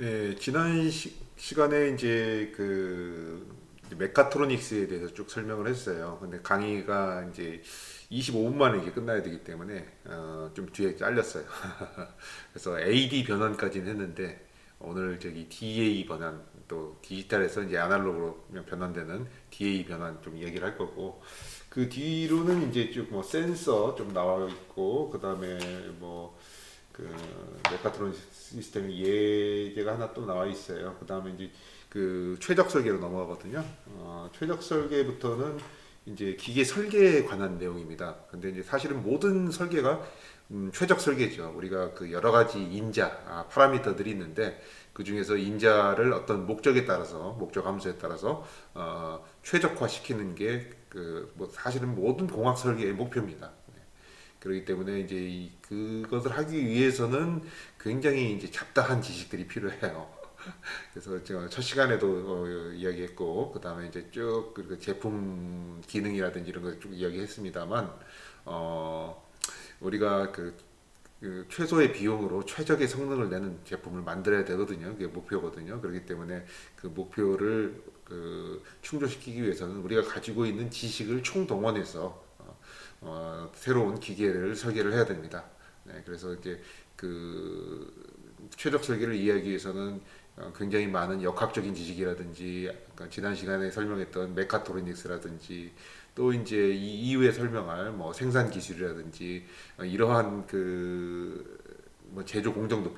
네, 지난 시간에 이제 메카트로닉스에 대해서 쭉 설명을 했어요. 근데 강의가 이제 25분 만에 이게 끝나야 되기 때문에 좀 뒤에 잘렸어요. 그래서 AD 변환까지는 했는데 오늘 저기 DA 변환 또 디지털에서 이제 아날로그로 변환되는 DA 변환 좀 얘기를 할 거고 그 뒤로는 이제 쭉 뭐 센서 좀 나와 있고 그다음에 뭐 그 메카트론 시스템의 예제가 하나 또 나와 있어요. 그 다음에 이제 그 최적 설계로 넘어가거든요. 최적 설계부터는 이제 기계 설계에 관한 내용입니다. 근데 이제 사실은 모든 설계가 최적 설계죠. 우리가 그 여러 가지 인자, 파라미터들이 있는데 그 중에서 인자를 어떤 목적에 따라서 목적 함수에 따라서 최적화 시키는 게 그 뭐 사실은 모든 공학 설계의 목표입니다. 그렇기 때문에 이제 그것을 하기 위해서는 굉장히 이제 잡다한 지식들이 필요해요. 그래서 제가 첫 시간에도 이야기했고, 그 다음에 이제 쭉 그 제품 기능이라든지 이런 걸 쭉 이야기했습니다만, 어, 우리가 그 최소의 비용으로 최적의 성능을 내는 제품을 만들어야 되거든요. 그게 목표거든요. 그렇기 때문에 그 목표를 충족시키기 위해서는 우리가 가지고 있는 지식을 총동원해서 새로운 기계를 설계를 해야 됩니다. 네, 그래서 이제 그 최적 설계를 이해하기 위해서는 굉장히 많은 역학적인 지식이라든지 아까 지난 시간에 설명했던 메카트로닉스라든지 또 이제 이 이후에 설명할 뭐 생산 기술이라든지 이러한 뭐 제조 공정도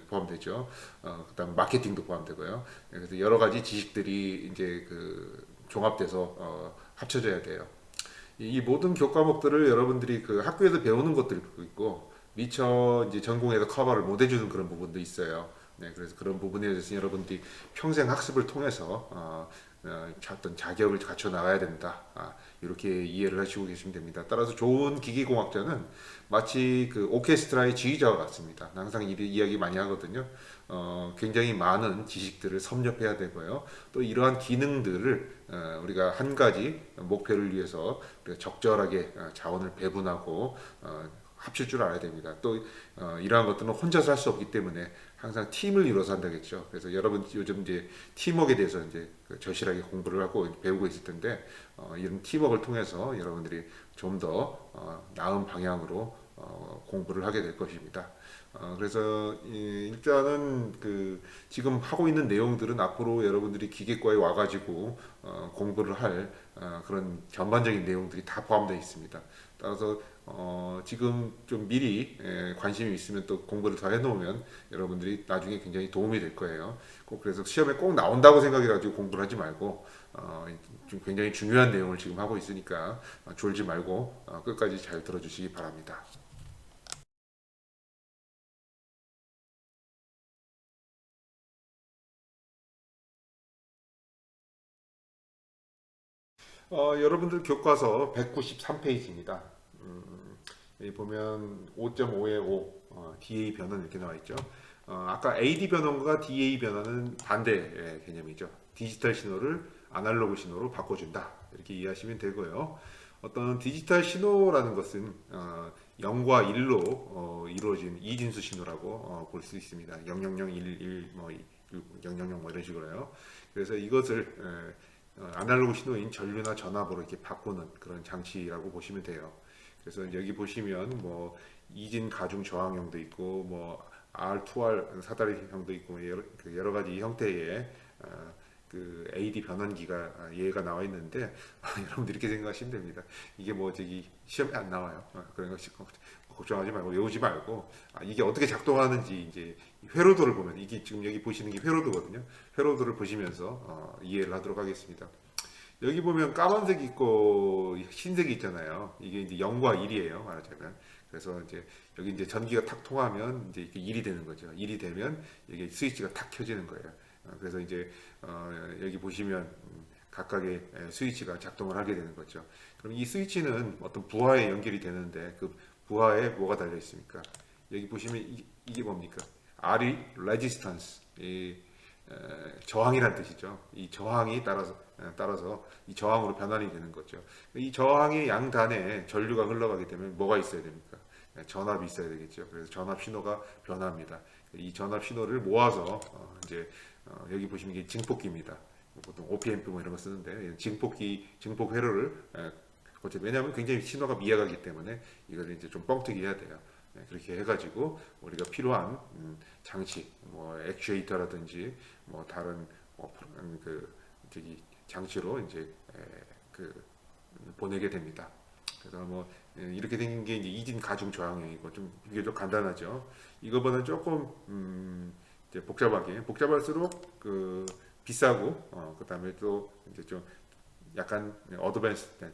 포함되죠. 그다음 마케팅도 포함되고요. 그래서 여러 가지 지식들이 이제 종합돼서 합쳐져야 돼요. 이 모든 교과목들을 여러분들이 그 학교에서 배우는 것들도 있고 미처 이제 전공에서 커버를 못 해주는 그런 부분도 있어요. 네, 그래서 그런 부분에 대해서 여러분들이 평생 학습을 통해서 어떤 자격을 갖춰 나가야 된다. 이렇게 이해를 하시고 계시면 됩니다. 따라서 좋은 기계공학자는 마치 그 오케스트라의 지휘자와 같습니다. 항상 이야기 많이 하거든요. 굉장히 많은 지식들을 섭렵해야 되고요. 또 이러한 기능들을 우리가 한 가지 목표를 위해서 우리가 적절하게 자원을 배분하고 합칠 줄 알아야 됩니다. 또 이러한 것들은 혼자서 할 수 없기 때문에 항상 팀을 이뤄서 한다겠죠. 그래서 여러분 요즘 이제 팀워크에 대해서 이제 절실하게 공부를 하고 배우고 있을 텐데 이런 팀워크를 통해서 여러분들이 좀 더 나은 방향으로 공부를 하게 될 것입니다. 그래서 일단은 지금 하고 있는 내용들은 앞으로 여러분들이 기계과에 와가지고 공부를 할 그런 전반적인 내용들이 다 포함되어 있습니다. 따라서 지금 좀 미리 관심이 있으면 또 공부를 더 해놓으면 여러분들이 나중에 굉장히 도움이 될 거예요. 꼭 그래서 시험에 꼭 나온다고 생각해가지고 공부를 하지 말고 좀 굉장히 중요한 내용을 지금 하고 있으니까 졸지 말고 끝까지 잘 들어주시기 바랍니다. 여러분들 교과서 193페이지입니다. 여기 보면 5.5에 5, DA 변환 이렇게 나와 있죠. 아까 AD 변환과 DA 변환은 반대 개념이죠. 디지털 신호를 아날로그 신호로 바꿔준다. 이렇게 이해하시면 되고요. 어떤 디지털 신호라는 것은 0과 1로 이루어진 이진수 신호라고 볼 수 있습니다. 000, 11, 뭐 000 뭐 이런 식으로요. 그래서 이것을 아날로그 신호인 전류나 전압으로 이렇게 바꾸는 그런 장치라고 보시면 돼요. 그래서 여기 보시면 뭐 이진 가중 저항형도 있고 뭐 R2R 사다리형도 있고 뭐 여러 가지 형태의 그 AD 변환기가 예가 나와 있는데 여러분들 이렇게 생각하시면 됩니다. 이게 뭐 저기 시험에 안 나와요. 그런 거 걱정하지 말고 외우지 말고 이게 어떻게 작동하는지 이제 회로도를 보면 이게 지금 여기 보시는 게 회로도거든요. 회로도를 보시면서 이해를 하도록 하겠습니다. 여기 보면 까만색 있고 흰색이 있잖아요. 이게 이제 0과 1이에요. 말하자면. 그래서 이제 여기 이제 전기가 탁 통하면 이제 이게 1이 되는 거죠. 1이 되면 이게 스위치가 탁 켜지는 거예요. 그래서 이제 여기 보시면 각각의 스위치가 작동을 하게 되는 거죠. 그럼 이 스위치는 어떤 부하에 연결이 되는데 그 부하에 뭐가 달려 있습니까? 여기 보시면 이게 뭡니까? R이 resistance, 저항이란 뜻이죠. 이 저항이 따라서 이 저항으로 변환이 되는 거죠. 이 저항의 양단에 전류가 흘러가게 되면 뭐가 있어야 됩니까? 전압이 있어야 되겠죠. 그래서 전압 신호가 변합니다. 이 전압 신호를 모아서 이제 여기 보시면 이게 증폭기입니다. 보통 OPMP 뭐 이런 거 쓰는데 증폭기, 증폭 회로를 왜냐하면 굉장히 신호가 미약하기 때문에 이걸 이제 좀 뻥튀기 해야 돼요. 그렇게 해가지고 우리가 필요한 장치, 뭐 액추에이터라든지 뭐 다른 그 저기 장치로 이제 그 보내게 됩니다. 그래서 뭐 이렇게 생긴 게 이제 이진 가중 저항형이고 좀 비교적 간단하죠. 이거보다는 조금 이제 복잡할수록 그 비싸고 그다음에 또 이제 좀 약간 어드밴스된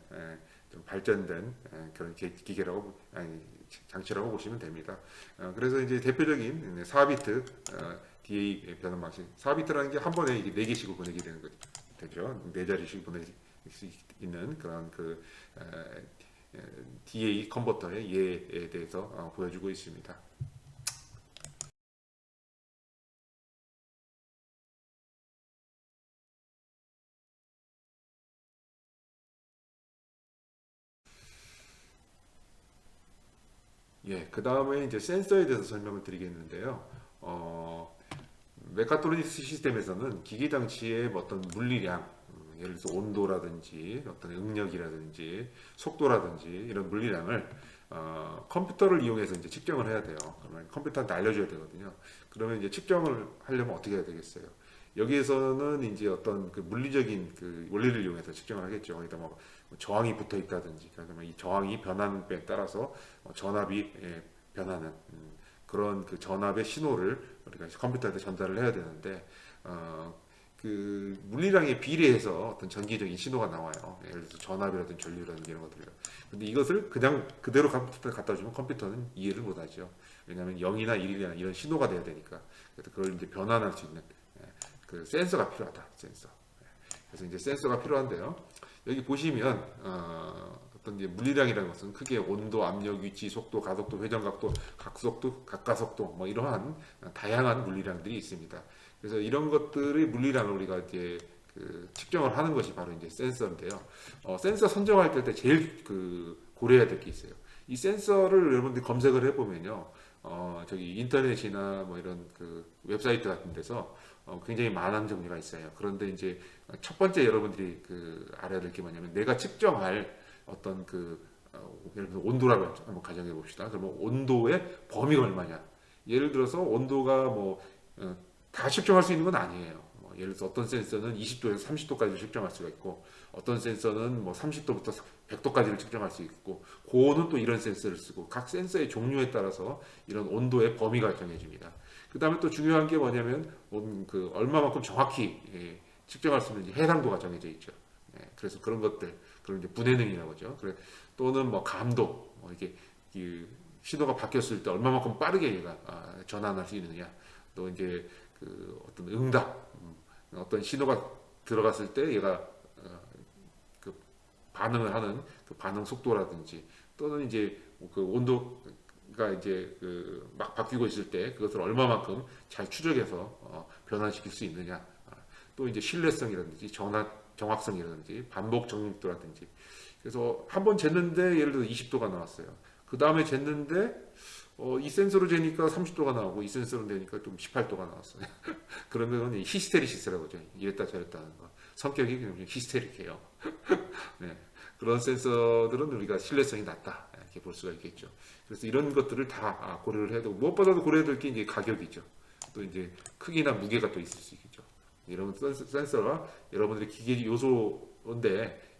좀 발전된 그런 기계라고 아니 장치라고 보시면 됩니다. 그래서 이제 대표적인 4비트 DA 변환 방식 4비트라는 게 한 번에 이게 4개씩을 보내게 되는 되죠. 4자리씩 보낼 수 있는 그런 그 DA 컨버터의 예에 대해서 보여주고 있습니다. 예, 그 다음에 이제 센서에 대해서 설명을 드리겠는데요. 메카트로닉스 시스템에서는 기계 장치의 어떤 물리량, 예를 들어서 온도라든지 어떤 응력이라든지 속도라든지 이런 물리량을 컴퓨터를 이용해서 이제 측정을 해야 돼요. 그러면 컴퓨터한테 알려줘야 되거든요. 그러면 이제 측정을 하려면 어떻게 해야 되겠어요? 여기에서는 이제 어떤 그 물리적인 그 원리를 이용해서 측정을 하겠죠. 거기다 뭐 저항이 붙어 있다든지, 그래서 이 저항이 변하는 에 따라서 전압이 변하는 그런 그 전압의 신호를 우리가 컴퓨터한테 전달을 해야 되는데 그 물리량에 비례해서 어떤 전기적인 신호가 나와요. 예를 들어서 전압이라든지 전류라든지 이런 것들이요. 근데 이것을 그냥 그대로 컴퓨터에 갖다 주면 컴퓨터는 이해를 못하죠. 왜냐하면 0이나 1이나 이런 신호가 돼야 되니까. 그래서 그걸 이제 변환할 수 있는 그 센서가 필요하다. 센서. 그래서 이제 센서가 필요한데요. 여기 보시면 어떤 이제 물리량이라는 것은 크게 온도, 압력, 위치, 속도, 가속도, 회전각도, 각속도, 각가속도 뭐 이러한 다양한 물리량들이 있습니다. 그래서 이런 것들의 물리량을 우리가 이제 그 측정을 하는 것이 바로 이제 센서인데요. 센서 선정할 때 제일 그 고려해야 될 게 있어요. 이 센서를 여러분들이 검색을 해보면요. 저기 인터넷이나 뭐 이런 그 웹사이트 같은 데서 굉장히 많은 종류가 있어요. 그런데 이제 첫 번째 여러분들이 그 알아야 될 게 뭐냐면 내가 측정할 어떤 그 예를 들어 온도라고 한번 가정해 봅시다. 그러면 온도의 범위가 얼마냐? 예를 들어서 온도가 뭐 다 측정할 수 있는 건 아니에요. 예를 들어서 어떤 센서는 20도에서 30도까지 측정할 수가 있고 어떤 센서는 뭐 30도부터 100도까지를 측정할 수 있고 고온은 또 이런 센서를 쓰고 각 센서의 종류에 따라서 이런 온도의 범위가 정해집니다. 그 다음에 또 중요한 게 뭐냐면 그 얼마만큼 정확히 측정할 수 있는지 해상도가 정해져 있죠. 그래서 그런 것들 그런 이제 분해능이라고 하죠. 그래 또는 뭐 감도 이게 신호가 바뀌었을 때 얼마만큼 빠르게 얘가 전환할 수 있느냐. 또 이제 그 어떤 응답 어떤 신호가 들어갔을 때 얘가 그 반응을 하는 그 반응 속도라든지 또는 이제 그 온도가 이제 그 막 바뀌고 있을 때 그것을 얼마만큼 잘 추적해서 변환시킬 수 있느냐. 또 이제 신뢰성이라든지 정확성이라든지 반복 정밀도라든지. 그래서 한번 쟀는데 예를 들어 20도가 나왔어요. 그 다음에 쟀는데 이 센서로 재니까 30도가 나오고 이 센서로 재니까 좀 18도가 나왔어요. 그러면 히스테리시스라고 하죠. 이랬다 저랬다 하는 거. 성격이 그냥 히스테릭해요. 네. 그런 센서들은 우리가 신뢰성이 낮다. 이렇게 볼 수가 있겠죠. 그래서 이런 것들을 다 고려를 해야 되고, 무엇보다도 고려해야 될 게 이제 가격이죠. 또 이제 크기나 무게가 또 있을 수 있겠죠. 이런 센서가 여러분들의 기계 요소인데,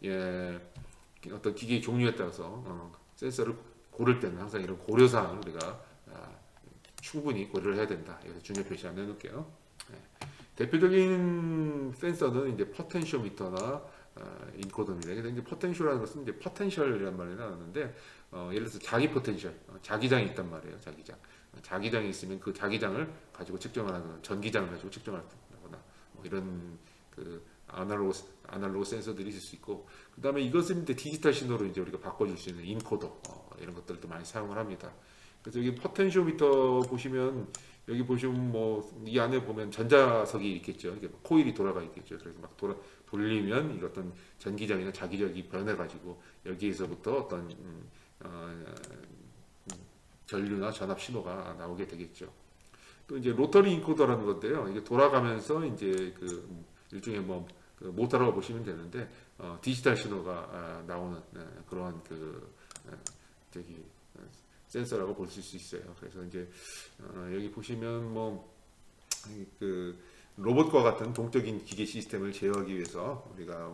어떤 기계 종류에 따라서 센서를 고를 때는 항상 이런 고려사항을 우리가 충분히 고려를 해야 된다. 여기서 중요 표시 안 해놓을게요. 대표적인 센서는 이제 포텐시오미터나 인코더입니다. 그래서 이제 포텐시오라는 것은 이제 포텐셜이라는 말이 나왔는데 예를 들어서 자기 포텐셜, 자기장이 있단 말이에요. 자기장이 있으면 그 자기장을 가지고 측정을 하거나 전기장을 가지고 측정을 하거나 뭐 이런 그 아날로그 센서들이 있을 수 있고 그 다음에 이것을 이제 디지털 신호로 이제 우리가 바꿔줄 수 있는 인코더 이런 것들도 많이 사용을 합니다. 그래서 여기 포텐시오미터 보시면 여기 보시면 뭐 이 안에 보면 전자석이 있겠죠. 이게 코일이 돌아가 있겠죠. 그래서 막 돌리면 이 어떤 전기장이나 자기장이 변해가지고 여기에서부터 어떤 전류나 전압 신호가 나오게 되겠죠. 또 이제 로터리 인코더라는 건데요. 이게 돌아가면서 이제 그 일종의 그 모터라고 보시면 되는데 디지털 신호가 나오는 그러한 그 저기 센서라고 볼 수 있어요. 그래서 이제 여기 보시면 그 로봇과 같은 동적인 기계 시스템을 제어하기 위해서 우리가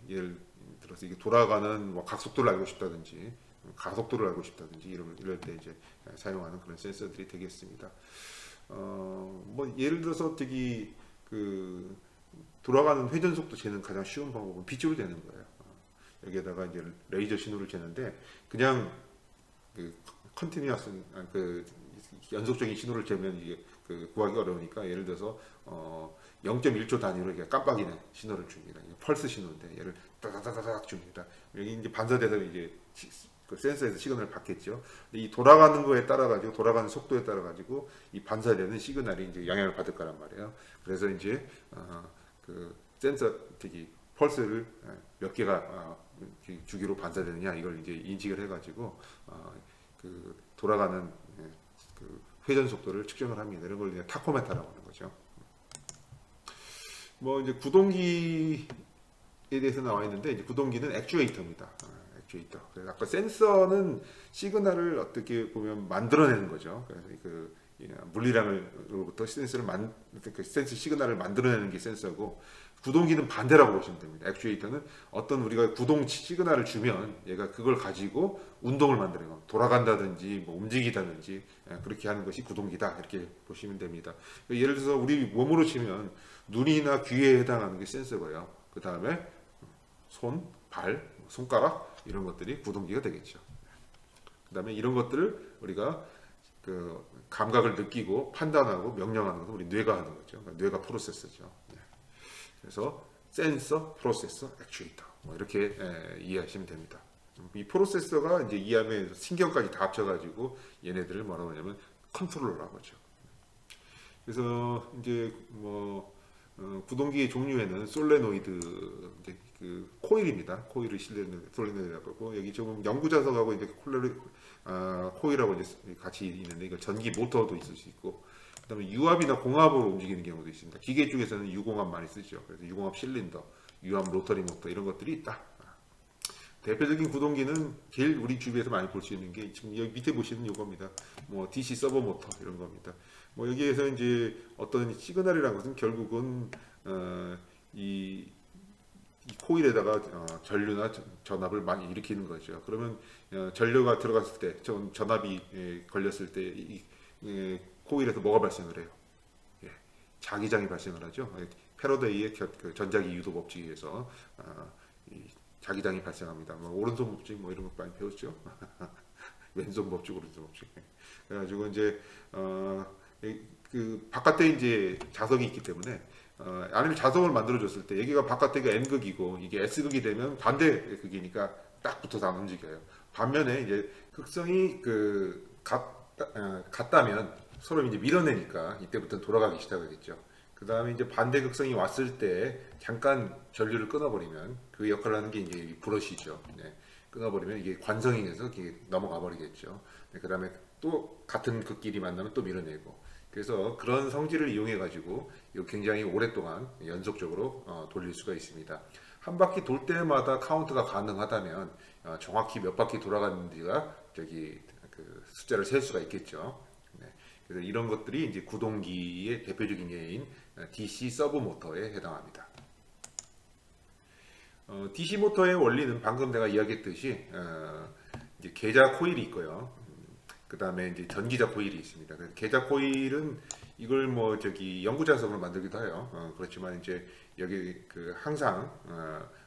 예를 들어서 이게 돌아가는 각속도를 알고 싶다든지 가속도를 알고 싶다든지 이럴 때 이제 사용하는 그런 센서들이 되겠습니다. 예를 들어서 저기 그 돌아가는 회전 속도 재는 가장 쉬운 방법은 빛으로 재는 거예요. 여기에다가 이제 레이저 신호를 재는데 그냥 그 컨티뉴어스 그 연속적인 신호를 재면 이게 그 구하기 어려우니까 예를 들어서 0.1초 단위로 이렇게 깜빡이는 신호를 줍니다. 펄스 신호인데 얘를 따다다다닥 줍니다. 여기 이제 반사돼서 이제 그 센서에서 시그널을 받겠죠. 근데 이 돌아가는 거에 따라 가지고 돌아가는 속도에 따라 가지고 이 반사되는 시그널이 이제 영향을 받을 거란 말이에요. 그래서 이제 그 센서 저기 펄스를 몇 개가 주기로 반사되느냐 이걸 이제 인식을 해가지고 그 돌아가는 그 회전 속도를 측정을 합니다. 이런 걸 이제 타코메타라고 하는 거죠. 이제 구동기에 대해서 나와 있는데 이제 구동기는 액추에이터입니다. 액추에이터. 그래서 아까 센서는 시그널을 어떻게 보면 만들어내는 거죠. 그래서 그 물리량으로부터 그 센서 시그널을 만들어내는 게 센서고 구동기는 반대라고 보시면 됩니다. 액추에이터는 어떤 우리가 구동 시그널을 주면 얘가 그걸 가지고 운동을 만들어요. 돌아간다든지 움직이다든지 그렇게 하는 것이 구동기다 이렇게 보시면 됩니다. 예를 들어서 우리 몸으로 치면 눈이나 귀에 해당하는 게 센서고요. 그 다음에 손, 발, 손가락 이런 것들이 구동기가 되겠죠. 그 다음에 이런 것들을 우리가 그 감각을 느끼고 판단하고 명령하는 것은 우리 뇌가 하는 거죠. 그러니까 뇌가 프로세서죠. 그래서 센서, 프로세서, 액추에이터 이렇게 이해하시면 됩니다. 이 프로세서가 이제 이해하면 신경까지 다 합쳐가지고 얘네들을 뭐라고 하냐면 컨트롤러라고 하죠. 그래서 이제 구동기의 종류에는 솔레노이드 그 코일입니다. 코일을 실는 솔레노이드라고 하고 여기 지금 연구 자석하고 이제 코일하고 이제 같이 있는데 이거 전기 모터도 있을 수 있고 그다음에 유압이나 공압으로 움직이는 경우도 있습니다. 기계 쪽에서는 유공압 많이 쓰죠. 그래서 유공압 실린더, 유압 로터리 모터 이런 것들이 있다. 대표적인 구동기는 제일 우리 주위에서 많이 볼 수 있는 게 지금 여기 밑에 보시는 요겁니다. DC 서버 모터 이런 겁니다. 여기에서 이제 어떤 시그널이라는 것은 결국은 이 코일에다가 전류나 전압을 많이 일으키는 거죠. 그러면 전류가 들어갔을 때, 전압이 걸렸을 때 이 코일에서 뭐가 발생을 해요? 자기장이 발생을 하죠. 패러데이의 그 전자기 유도 법칙에 의해서 이 자기장이 발생합니다. 오른손 법칙 이런 거 많이 배웠죠. 왼손 법칙, 오른손 법칙. 그래가지고 이제 그 바깥에 이제 자석이 있기 때문에 아니면 자석을 만들어줬을 때 여기가 바깥에가 N극이고 이게 S극이 되면 반대 극이니까 딱 붙어서 안 움직여요. 반면에 이제 극성이 같다면 서로 이제 밀어내니까 이때부터 돌아가기 시작하겠죠. 그 다음에 이제 반대 극성이 왔을 때 잠깐 전류를 끊어버리면 그 역할을 하는 게 이제 브러쉬죠. 끊어버리면 이게 관성이 돼서 이게 넘어가 버리겠죠. 그 다음에 또 같은 극끼리 만나면 또 밀어내고. 그래서 그런 성질을 이용해 가지고 굉장히 오랫동안 연속적으로 돌릴 수가 있습니다. 한 바퀴 돌 때마다 카운트가 가능하다면 정확히 몇 바퀴 돌아갔는지가 그 숫자를 셀 수가 있겠죠. 그래서 이런 것들이 이제 구동기의 대표적인 예인 DC 서브 모터에 해당합니다. DC 모터의 원리는 방금 내가 이야기했듯이 이제 계자 코일이 있고요. 그 다음에 이제 전기자 코일이 있습니다. 계자 코일은 이걸 연구 자석으로 만들기도 해요. 그렇지만 이제 여기 항상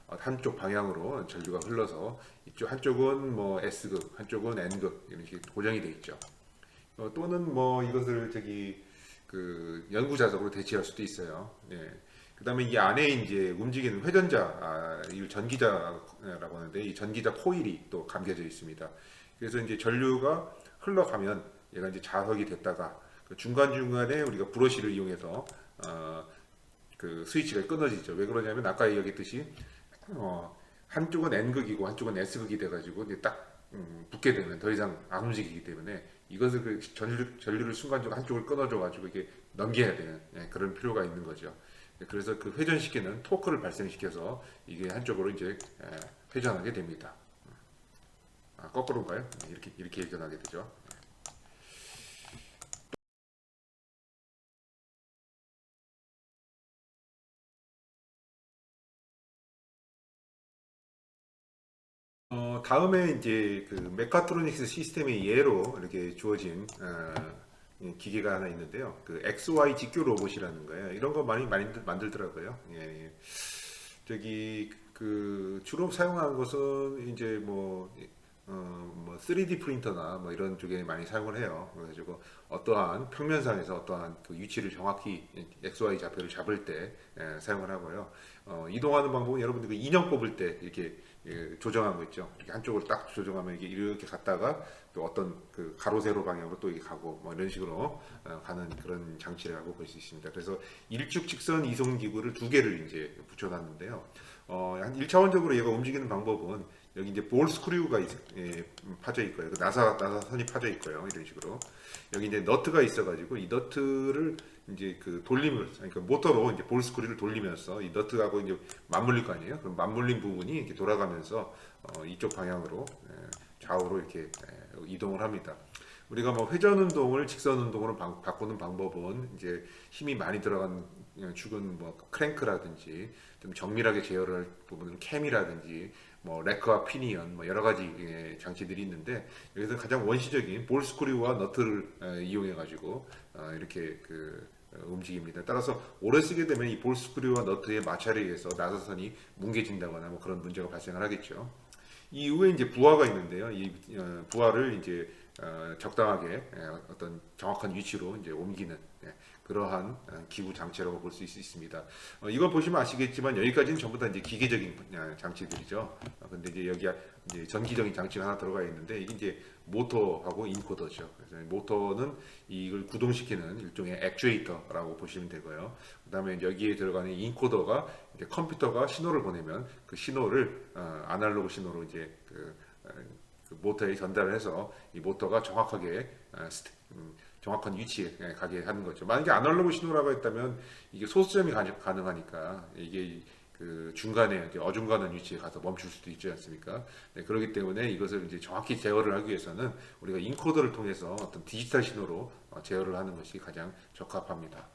한쪽 방향으로 전류가 흘러서 이쪽 한쪽은 S극, 한쪽은 N극 이렇게 고정이 되어 있죠. 또는 이것을 그 연구 자석으로 대체할 수도 있어요. 그 다음에 이 안에 이제 움직이는 회전자, 이걸 전기자라고 하는데 이 전기자 코일이 또 감겨져 있습니다. 그래서 이제 전류가 흘러가면 얘가 이제 자석이 됐다가 그 중간중간에 우리가 브러쉬를 이용해서 그 스위치가 끊어지죠. 왜 그러냐면 아까 얘기했듯이 한쪽은 N극이고 한쪽은 S극이 돼가지고 이제 딱 붙게 되면 더 이상 안 움직이기 때문에 이것을 그 전류를 순간적으로 한쪽을 끊어줘 가지고 이게 넘겨야 되는 그런 필요가 있는 거죠. 그래서 그 회전시키는 토크를 발생시켜서 이게 한쪽으로 이제 회전하게 됩니다. 거꾸로인가요? 이렇게 회전하게 되죠. 다음에 이제 그 메카트로닉스 시스템의 예로 이렇게 주어진 이 기계가 하나 있는데요. 그 XY 직교 로봇이라는 거예요. 이런 거 많이 만들더라고요. 예, 예. 저기 그 주로 사용하는 것은 이제 뭐 3D 프린터나 뭐 이런 쪽에 많이 사용을 해요. 그래가지고 어떠한 평면상에서 어떠한 그 위치를 정확히 XY 좌표를 잡을 때 사용을 하고요. 이동하는 방법은 여러분들 그 인형 뽑을 때 이렇게 조정한 거 있죠. 이렇게 한쪽으로 딱 조정하면 이게 이렇게 갔다가 또 어떤 그 가로 세로 방향으로 또 이게 가고 뭐 이런 식으로 가는 그런 장치라고 볼 수 있습니다. 그래서 일축 직선 이송 기구를 두 개를 이제 붙여놨는데요. 한 1차원적으로 얘가 움직이는 방법은 여기 이제 볼 스크류가 파져 있고요. 그 나사선이 파져 있고요. 이런 식으로 여기 이제 너트가 있어가지고 이 너트를 이제 그 돌리면서 그러니까 모터로 이제 볼 스크류를 돌리면서 이 너트하고 이제 맞물릴 거 아니에요. 그럼 맞물린 부분이 이렇게 돌아가면서 이쪽 방향으로 좌우로 이렇게 이동을 합니다. 우리가 뭐 회전 운동을 직선 운동으로 바꾸는 방법은 이제 힘이 많이 들어간 축은 뭐 크랭크라든지 좀 정밀하게 제어를 할 부분은 캠이라든지 뭐 레크와 피니언 뭐 여러 가지 장치들이 있는데 여기서 가장 원시적인 볼 스크류와 너트를 이용해 가지고 이렇게 움직입니다. 따라서 오래 쓰게 되면 이 볼 스크류와 너트의 마찰에 의해서 나사선이 뭉개진다거나 뭐 그런 문제가 발생을 하겠죠. 이후에 이제 부하가 있는데요. 이 부하를 이제 적당하게 어떤 정확한 위치로 이제 옮기는 그러한 기구 장치라고 볼 수 있습니다. 이거 보시면 아시겠지만 여기까지는 전부 다 이제 기계적인 장치들이죠. 근데 이제 여기 이제 전기적인 장치가 하나 들어가 있는데 이게 이제 모터하고 인코더죠. 그래서 모터는 이걸 구동시키는 일종의 액추에이터라고 보시면 되고요. 그다음에 여기에 들어가는 인코더가 이제 컴퓨터가 신호를 보내면 그 신호를 아날로그 신호로 이제 그 모터에 전달을 해서 이 모터가 정확하게 정확한 위치에 가게 하는 거죠. 만약에 아날로그 신호라고 했다면 이게 소수점이 가능하니까 이게 그 중간에 어중간한 위치에 가서 멈출 수도 있지 않습니까? 네, 그렇기 때문에 이것을 이제 정확히 제어를 하기 위해서는 우리가 인코더를 통해서 어떤 디지털 신호로 제어를 하는 것이 가장 적합합니다.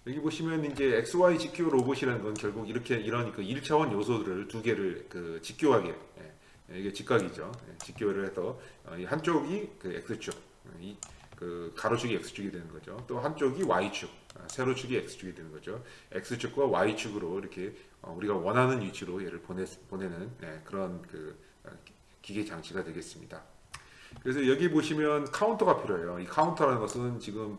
여기 보시면 이제 XY 직교 로봇이라는 건 결국 이런 그 1차원 요소들을 두 개를 그 직교하게 이게 직각이죠. 직교를 해서 한쪽이 그 X축, 그 가로축이 X축이 되는 거죠. 또 한쪽이 Y축, 세로축이 X축이 되는 거죠. X축과 Y축으로 이렇게 우리가 원하는 위치로 얘를 보내는 그런 그 기계 장치가 되겠습니다. 그래서 여기 보시면 카운터가 필요해요. 이 카운터라는 것은 지금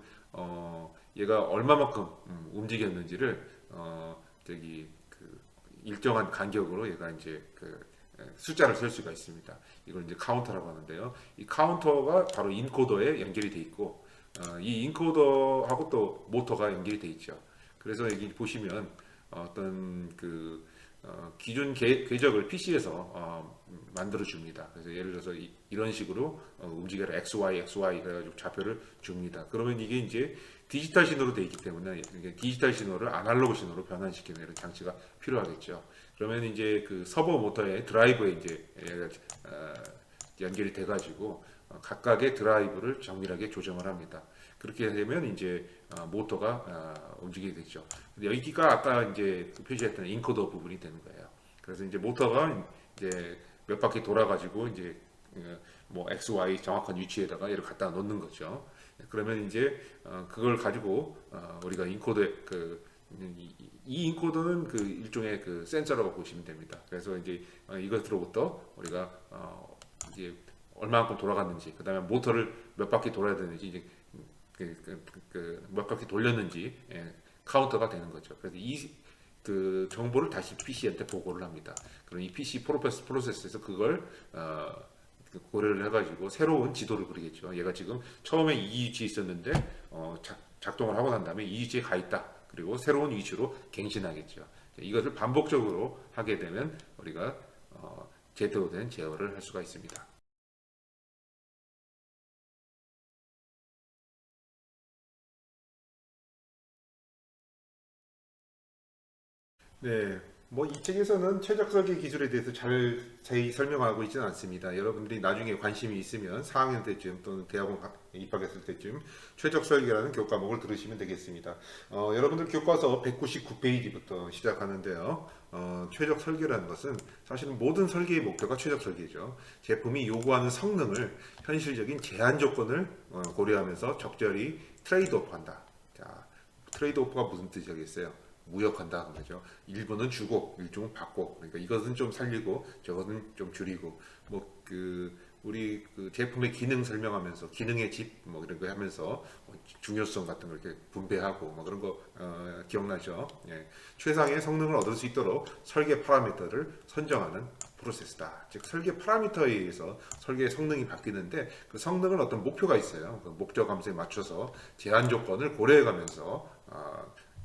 얘가 얼마만큼 움직였는지를 저기 그 일정한 간격으로 얘가 이제 그 숫자를 쓸 수가 있습니다. 이걸 이제 카운터라고 하는데요. 이 카운터가 바로 인코더에 연결이 돼 있고 이 인코더하고 또 모터가 연결이 돼 있죠. 그래서 여기 보시면 어떤 그 기준 궤적을 PC에서 만들어 줍니다. 그래서 예를 들어서 이런 식으로 움직여라 XY XY 그래가지고 좌표를 줍니다. 그러면 이게 이제 디지털 신호로 되어 있기 때문에 디지털 신호를 아날로그 신호로 변환시키는 이런 장치가 필요하겠죠. 그러면 이제 그 서버 모터의 드라이브에 이제 연결이 돼가지고 각각의 드라이브를 정밀하게 조정을 합니다. 그렇게 되면 이제 모터가 움직이게 되죠. 근데 여기가 아까 이제 표시했던 인코더 부분이 되는 거예요. 그래서 이제 모터가 이제 몇 바퀴 돌아가지고 이제 뭐 X, Y 정확한 위치에다가 얘를 갖다 놓는 거죠. 그러면 이제 그걸 가지고 우리가 인코더 이 인코더는 그 일종의 그 센서라고 보시면 됩니다. 그래서 이제 이것으로부터 우리가 이제 얼마만큼 돌아갔는지, 그 다음에 모터를 몇 바퀴 돌아야 되는지, 이제 몇 바퀴 돌렸는지 카운터가 되는 거죠. 그래서 그 정보를 다시 PC한테 보고를 합니다. 그럼 이 PC 프로세스에서 그걸 고려를 해가지고 새로운 지도를 그리겠죠. 얘가 지금 처음에 이 위치에 있었는데 작동을 하고 난 다음에 이 위치에 가 있다. 그리고 새로운 위치로 갱신하겠죠. 이것을 반복적으로 하게 되면 우리가 제대로 된 제어를 할 수가 있습니다. 네, 뭐 이 책에서는 최적 설계 기술에 대해서 자세히 설명하고 있지는 않습니다. 여러분들이 나중에 관심이 있으면 4학년 때쯤 또는 대학원 입학했을 때쯤 최적 설계라는 교과목을 들으시면 되겠습니다. 여러분들 교과서 199페이지부터 시작하는데요. 최적 설계라는 것은 사실은 모든 설계의 목표가 최적 설계죠. 제품이 요구하는 성능을 현실적인 제한 조건을 고려하면서 적절히 트레이드오프한다. 자, 트레이드오프가 무슨 뜻이겠어요? 무역한다 그러죠. 일부는 주고 일종은 받고, 그러니까 이것은 좀 살리고 저것은 좀 줄이고, 뭐 우리 그 제품의 기능 설명하면서 기능의 집 뭐 이런 거 하면서 중요성 같은 걸 이렇게 분배하고 뭐 그런 거 기억나죠? 예. 최상의 성능을 얻을 수 있도록 설계 파라미터를 선정하는 프로세스다. 즉 설계 파라미터에 의해서 설계의 성능이 바뀌는데 그 성능은 어떤 목표가 있어요. 그 목적 함수에 맞춰서 제한 조건을 고려해가면서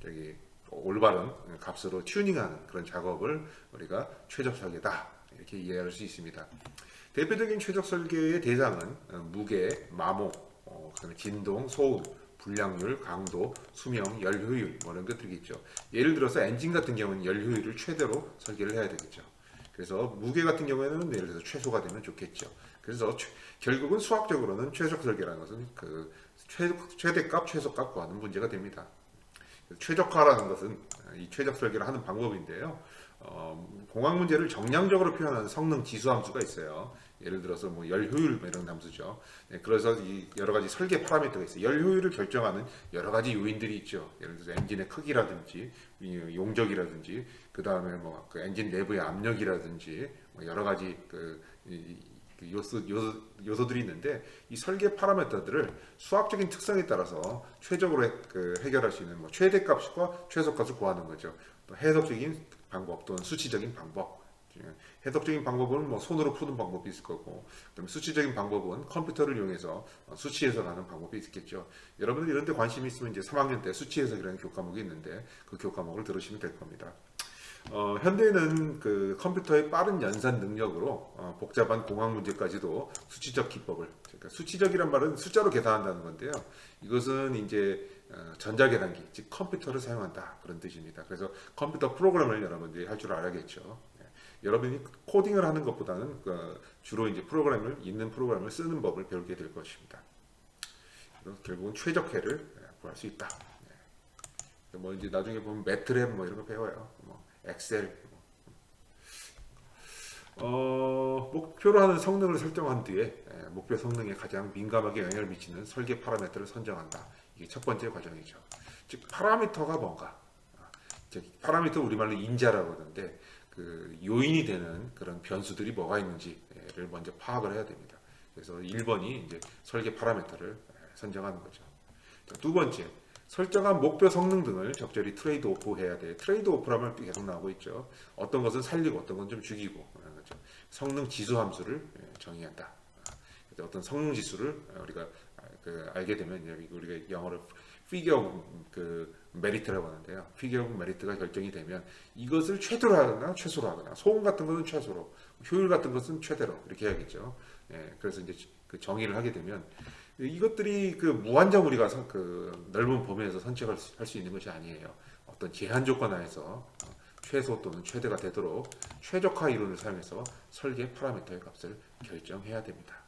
저기 올바른 값으로 튜닝하는 그런 작업을 우리가 최적 설계다 이렇게 이해할 수 있습니다. 대표적인 최적 설계의 대상은 무게, 마모, 그다음에 진동, 소음, 불량률, 강도, 수명, 열 효율 뭐 이런 것들이겠죠. 예를 들어서 엔진 같은 경우는 열 효율을 최대로 설계를 해야 되겠죠. 그래서 무게 같은 경우에는 예를 들어서 최소가 되면 좋겠죠. 그래서 결국은 수학적으로는 최적 설계라는 것은 그 최대값, 최소값 구하는 문제가 됩니다. 최적화라는 것은 이 최적 설계를 하는 방법인데요. 공학 문제를 정량적으로 표현하는 성능 지수 함수가 있어요. 예를 들어서 뭐 열 효율 뭐 이런 함수죠. 네, 그래서 이 여러 가지 설계 파라미터가 있어요. 열 효율을 결정하는 여러 가지 요인들이 있죠. 예를 들어서 엔진의 크기라든지 용적이라든지 그 다음에 뭐 그 엔진 내부의 압력이라든지 뭐 여러 가지 그 요소들이 있는데 이 설계 파라미터들을 수학적인 특성에 따라서 최적으로 해결할 수 있는 뭐 최대값과 최소값을 구하는 거죠. 또 해석적인 방법 또는 수치적인 방법. 해석적인 방법은 뭐 손으로 푸는 방법이 있을 거고, 그다음에 수치적인 방법은 컴퓨터를 이용해서 수치 해석하는 방법이 있겠죠. 여러분들 이런 데 관심이 있으면 이제 3학년 때 수치 해석이라는 교과목이 있는데 그 교과목을 들으시면 될 겁니다. 현대는 그 컴퓨터의 빠른 연산 능력으로 복잡한 공학 문제까지도 수치적 기법을, 그러니까 수치적이란 말은 숫자로 계산한다는 건데요. 이것은 이제 전자계산기, 즉 컴퓨터를 사용한다 그런 뜻입니다. 그래서 컴퓨터 프로그램을 여러분들이 할 줄 알아야겠죠. 여러분이 코딩을 하는 것보다는 주로 이제 프로그램을 있는 프로그램을 쓰는 법을 배우게 될 것입니다. 결국은 최적화를 구할 수 있다. 뭐 이제 나중에 보면 매트랩 뭐 이런 거 배워요. 뭐 엑셀. 목표로 하는 성능을 설정한 뒤에 목표 성능에 가장 민감하게 영향을 미치는 설계 파라미터를 선정한다. 이게 첫 번째 과정이죠. 즉 파라미터가 뭔가. 즉 파라미터 우리말로 인자라고 하는데 그 요인이 되는 그런 변수들이 뭐가 있는지를 먼저 파악을 해야 됩니다. 그래서 1번이 이제 설계 파라미터를 선정하는 거죠. 두 번째, 설정한 목표 성능 등을 적절히 트레이드 오프 해야 돼. 트레이드 오프라면 계속 나오고 있죠. 어떤 것은 살리고 어떤 건 좀 죽이고 그런 거죠. 성능 지수 함수를 정의한다. 어떤 성능 지수를 우리가 알게 되면 우리가 영어로 figure of 메리트라고 하는데요. figure of 메리트가 결정이 되면 이것을 최대로 하거나 최소로 하거나 소음 같은 것은 최소로, 효율 같은 것은 최대로 이렇게 해야겠죠. 그래서 이제 그 정의를 하게 되면 이것들이 그 무한정 우리가 그 넓은 범위에서 선택할 수 있는 것이 아니에요. 어떤 제한 조건 하에서 최소 또는 최대가 되도록 최적화 이론을 사용해서 설계 파라미터의 값을 결정해야 됩니다.